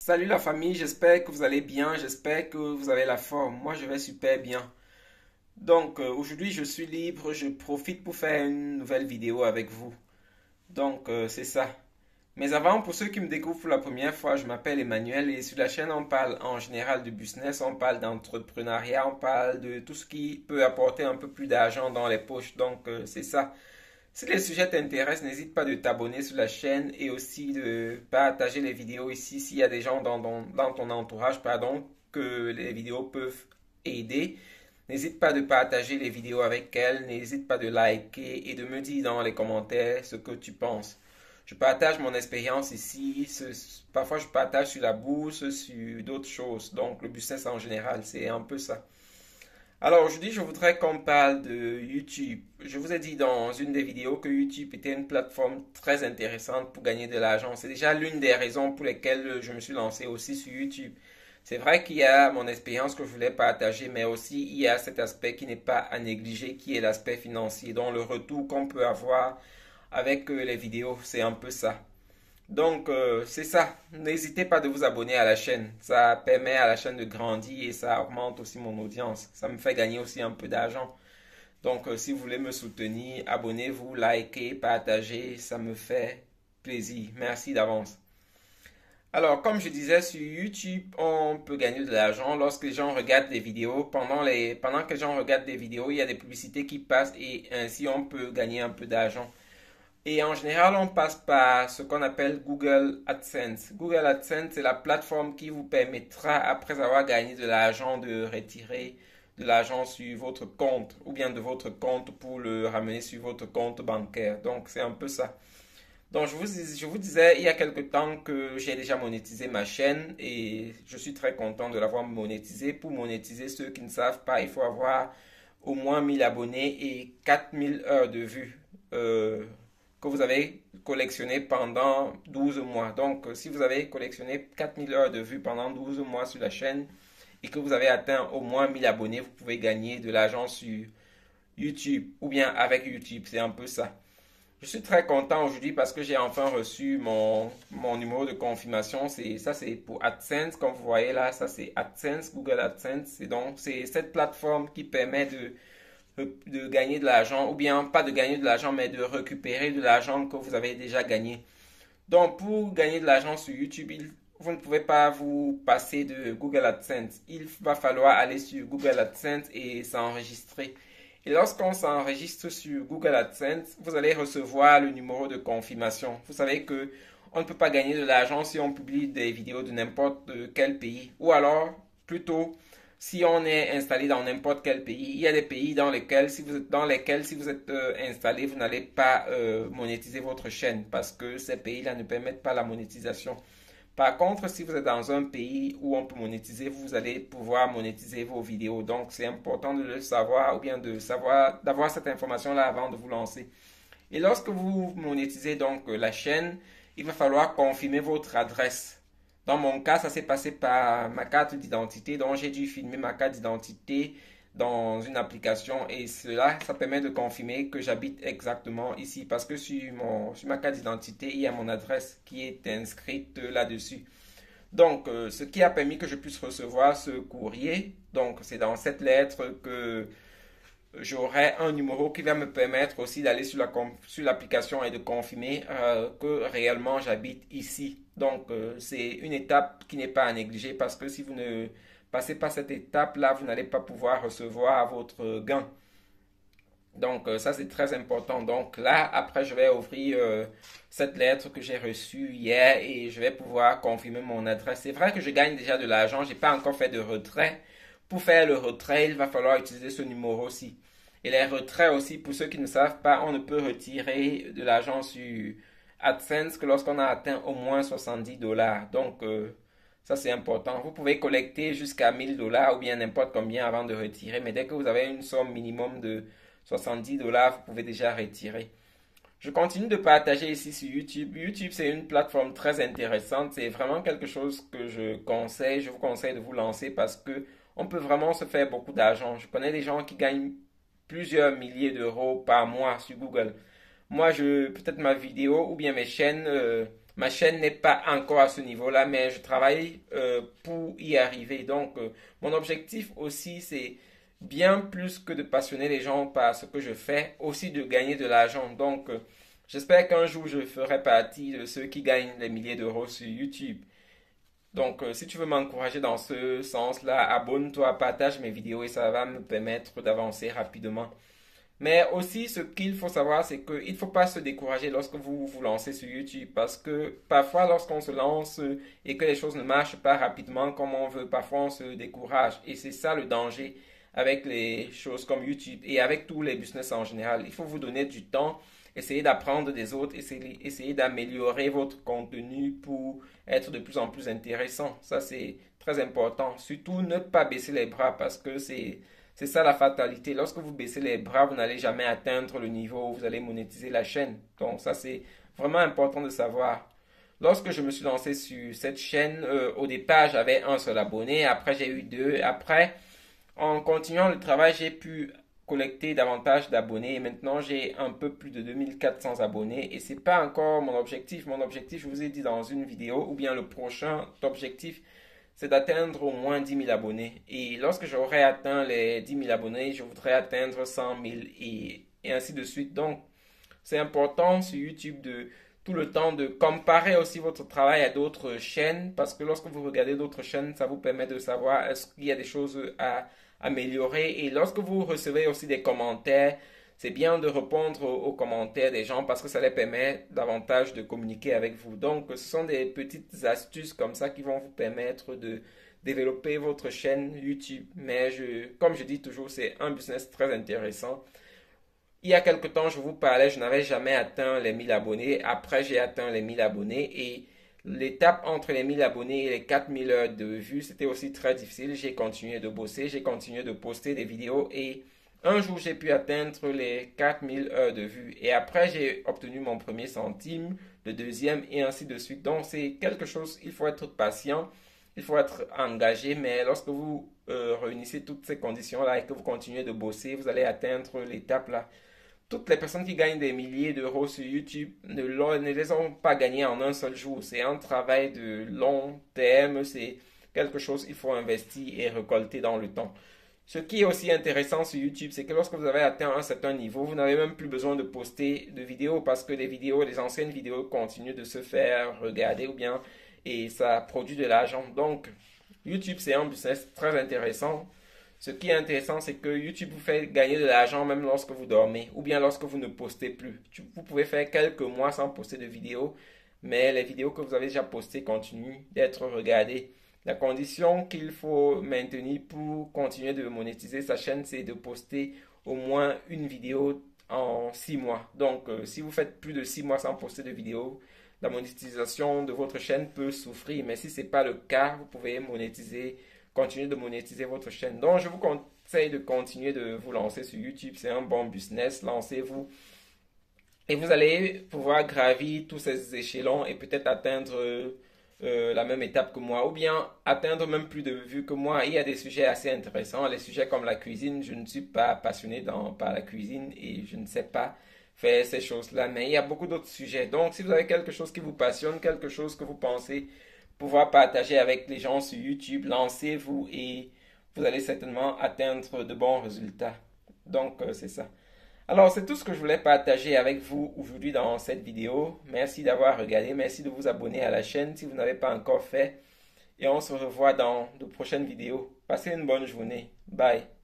Salut la famille, j'espère que vous allez bien, j'espère que vous avez la forme. Moi, je vais super bien. Aujourd'hui, je suis libre, je profite pour faire une nouvelle vidéo avec vous. C'est ça. Mais avant, pour ceux qui me découvrent pour la première fois, je m'appelle Emmanuel et sur la chaîne, on parle en général de business, on parle d'entrepreneuriat, on parle de tout ce qui peut apporter un peu plus d'argent dans les poches. C'est ça. Si les sujets t'intéressent, n'hésite pas de t'abonner sur la chaîne et aussi de partager les vidéos ici s'il y a des gens dans ton entourage, pardon, que les vidéos peuvent aider. N'hésite pas de partager les vidéos avec elles, n'hésite pas de liker et de me dire dans les commentaires ce que tu penses. Je partage mon expérience ici, parfois je partage sur la bourse, sur d'autres choses, donc le business en général, c'est un peu ça. Alors aujourd'hui, je voudrais qu'on parle de YouTube. Je vous ai dit dans une des vidéos que YouTube était une plateforme très intéressante pour gagner de l'argent. C'est déjà l'une des raisons pour lesquelles je me suis lancé aussi sur YouTube. C'est vrai qu'il y a mon expérience que je voulais partager, mais aussi il y a cet aspect qui n'est pas à négliger, qui est l'aspect financier, donc le retour qu'on peut avoir avec les vidéos, c'est un peu ça. C'est ça. N'hésitez pas de vous abonner à la chaîne. Ça permet à la chaîne de grandir et ça augmente aussi mon audience. Ça me fait gagner aussi un peu d'argent. Si vous voulez me soutenir, abonnez-vous, likez, partagez. Ça me fait plaisir. Merci d'avance. Alors, comme je disais, sur YouTube, on peut gagner de l'argent lorsque les gens regardent des vidéos. Pendant que les gens regardent des vidéos, il y a des publicités qui passent et ainsi on peut gagner un peu d'argent. Et en général, on passe par ce qu'on appelle Google AdSense. Google AdSense, c'est la plateforme qui vous permettra, après avoir gagné de l'argent, de retirer de l'argent sur votre compte ou bien de votre compte pour le ramener sur votre compte bancaire. Donc, c'est un peu ça. Donc, je vous disais il y a quelque temps que j'ai déjà monétisé ma chaîne et je suis très content de l'avoir monétisé. Pour monétiser, ceux qui ne savent pas, il faut avoir au moins 1000 abonnés et 4000 heures de vues. Que vous avez collectionné pendant 12 mois. Si vous avez collectionné 4000 heures de vues pendant 12 mois sur la chaîne et que vous avez atteint au moins 1000 abonnés, vous pouvez gagner de l'argent sur YouTube ou bien avec YouTube. C'est un peu ça. Je suis très content aujourd'hui parce que j'ai enfin reçu mon numéro de confirmation. C'est pour AdSense, comme vous voyez là. Ça, c'est AdSense, Google AdSense. C'est cette plateforme qui permet de gagner de l'argent, ou bien pas de gagner de l'argent, mais de récupérer de l'argent que vous avez déjà gagné. Donc, pour gagner de l'argent sur YouTube, vous ne pouvez pas vous passer de Google AdSense. Il va falloir aller sur Google AdSense et s'enregistrer. Et lorsqu'on s'enregistre sur Google AdSense, vous allez recevoir le numéro de confirmation. Vous savez que on ne peut pas gagner de l'argent si on publie des vidéos de n'importe quel pays. Ou alors, plutôt, si on est installé dans n'importe quel pays, il y a des pays dans lesquels, si vous êtes installé, vous n'allez pas monétiser votre chaîne parce que ces pays-là ne permettent pas la monétisation. Par contre, si vous êtes dans un pays où on peut monétiser, vous allez pouvoir monétiser vos vidéos. Donc, c'est important de le savoir ou bien d'avoir cette information-là avant de vous lancer. Et lorsque vous monétisez la chaîne, il va falloir confirmer votre adresse. Dans mon cas, ça s'est passé par ma carte d'identité, donc j'ai dû filmer ma carte d'identité dans une application et cela, ça permet de confirmer que j'habite exactement ici parce que sur ma carte d'identité, il y a mon adresse qui est inscrite là-dessus. Ce qui a permis que je puisse recevoir ce courrier. Donc, c'est dans cette lettre que j'aurai un numéro qui va me permettre aussi d'aller sur l'application et de confirmer que réellement j'habite ici. C'est une étape qui n'est pas à négliger parce que si vous ne passez pas cette étape-là, vous n'allez pas pouvoir recevoir votre gain. Ça, c'est très important. Donc là, après, je vais ouvrir cette lettre que j'ai reçue hier et je vais pouvoir confirmer mon adresse. C'est vrai que je gagne déjà de l'argent. Je n'ai pas encore fait de retrait. Pour faire le retrait, il va falloir utiliser ce numéro-ci. Et les retraits aussi, pour ceux qui ne savent pas, on ne peut retirer de l'argent sur AdSense que lorsqu'on a atteint au moins 70 dollars. Ça c'est important. Vous pouvez collecter jusqu'à 1000 dollars ou bien n'importe combien avant de retirer. Mais dès que vous avez une somme minimum de 70 dollars, vous pouvez déjà retirer. Je continue de partager ici sur YouTube. YouTube, c'est une plateforme très intéressante. C'est vraiment quelque chose que je conseille. Je vous conseille de vous lancer parce que on peut vraiment se faire beaucoup d'argent. Je connais des gens qui gagnent plusieurs milliers d'euros par mois sur Google. Moi, peut-être ma vidéo ou bien mes chaînes Ma chaîne n'est pas encore à ce niveau-là, mais je travaille pour y arriver. Donc, mon objectif aussi, c'est bien plus que de passionner les gens par ce que je fais, aussi de gagner de l'argent. Donc, j'espère qu'un jour, je ferai partie de ceux qui gagnent les milliers d'euros sur YouTube. Donc, si tu veux m'encourager dans ce sens-là, abonne-toi, partage mes vidéos et ça va me permettre d'avancer rapidement. Mais aussi, ce qu'il faut savoir, c'est qu'il ne faut pas se décourager lorsque vous vous lancez sur YouTube parce que parfois, lorsqu'on se lance et que les choses ne marchent pas rapidement comme on veut, parfois on se décourage. Et c'est ça le danger avec les choses comme YouTube et avec tous les business en général. Il faut vous donner du temps, essayer d'apprendre des autres, essayer d'améliorer votre contenu pour être de plus en plus intéressant. Ça, c'est très important. Surtout, ne pas baisser les bras parce que c'est ça la fatalité. Lorsque vous baissez les bras, vous n'allez jamais atteindre le niveau où vous allez monétiser la chaîne. Donc ça, c'est vraiment important de savoir. Lorsque je me suis lancé sur cette chaîne, au départ, j'avais un seul abonné. Après, j'ai eu deux. Après, en continuant le travail, j'ai pu collecter davantage d'abonnés. Et maintenant, j'ai un peu plus de 2400 abonnés. Et c'est pas encore mon objectif. Mon objectif, je vous ai dit dans une vidéo, ou bien le prochain objectif, c'est d'atteindre au moins 10 000 abonnés. Et lorsque j'aurai atteint les 10 000 abonnés, je voudrais atteindre 100 000 et ainsi de suite. Donc, c'est important sur YouTube de tout le temps de comparer aussi votre travail à d'autres chaînes parce que lorsque vous regardez d'autres chaînes, ça vous permet de savoir est-ce qu'il y a des choses à améliorer. Et lorsque vous recevez aussi des commentaires, c'est bien de répondre aux commentaires des gens parce que ça les permet davantage de communiquer avec vous. Donc, ce sont des petites astuces comme ça qui vont vous permettre de développer votre chaîne YouTube. Mais comme je dis toujours, c'est un business très intéressant. Il y a quelque temps, je vous parlais, je n'avais jamais atteint les 1000 abonnés. Après, j'ai atteint les 1000 abonnés et l'étape entre les 1000 abonnés et les 4000 heures de vues, c'était aussi très difficile. J'ai continué de bosser, j'ai continué de poster des vidéos et un jour, j'ai pu atteindre les 4000 heures de vues. Et après, j'ai obtenu mon premier centime, le deuxième et ainsi de suite. Donc, c'est quelque chose, il faut être patient, il faut être engagé. Mais lorsque vous réunissez toutes ces conditions-là et que vous continuez de bosser, vous allez atteindre l'étape là. Toutes les personnes qui gagnent des milliers d'euros sur YouTube ne les ont pas gagnés en un seul jour. C'est un travail de long terme, c'est quelque chose qu'il faut investir et récolter dans le temps. Ce qui est aussi intéressant sur YouTube, c'est que lorsque vous avez atteint un certain niveau, vous n'avez même plus besoin de poster de vidéos parce que les anciennes vidéos continuent de se faire regarder ou bien et ça produit de l'argent. Donc, YouTube, c'est un business très intéressant. Ce qui est intéressant, c'est que YouTube vous fait gagner de l'argent même lorsque vous dormez ou bien lorsque vous ne postez plus. Vous pouvez faire quelques mois sans poster de vidéos, mais les vidéos que vous avez déjà postées continuent d'être regardées. La condition qu'il faut maintenir pour continuer de monétiser sa chaîne, c'est de poster au moins une vidéo en 6 mois. Donc, si vous faites plus de 6 mois sans poster de vidéo, la monétisation de votre chaîne peut souffrir. Mais si ce n'est pas le cas, vous pouvez continuer de monétiser votre chaîne. Donc, je vous conseille de continuer de vous lancer sur YouTube. C'est un bon business. Lancez-vous. Et vous allez pouvoir gravir tous ces échelons et peut-être atteindre la même étape que moi, ou bien atteindre même plus de vues que moi. Il y a des sujets assez intéressants, les sujets comme la cuisine. Je ne suis pas passionné par la cuisine et je ne sais pas faire ces choses-là, mais il y a beaucoup d'autres sujets. Donc, si vous avez quelque chose qui vous passionne, quelque chose que vous pensez pouvoir partager avec les gens sur YouTube, lancez-vous et vous allez certainement atteindre de bons résultats. Donc, c'est ça. Alors, c'est tout ce que je voulais partager avec vous aujourd'hui dans cette vidéo. Merci d'avoir regardé. Merci de vous abonner à la chaîne si vous n'avez pas encore fait. Et on se revoit dans de prochaines vidéos. Passez une bonne journée. Bye.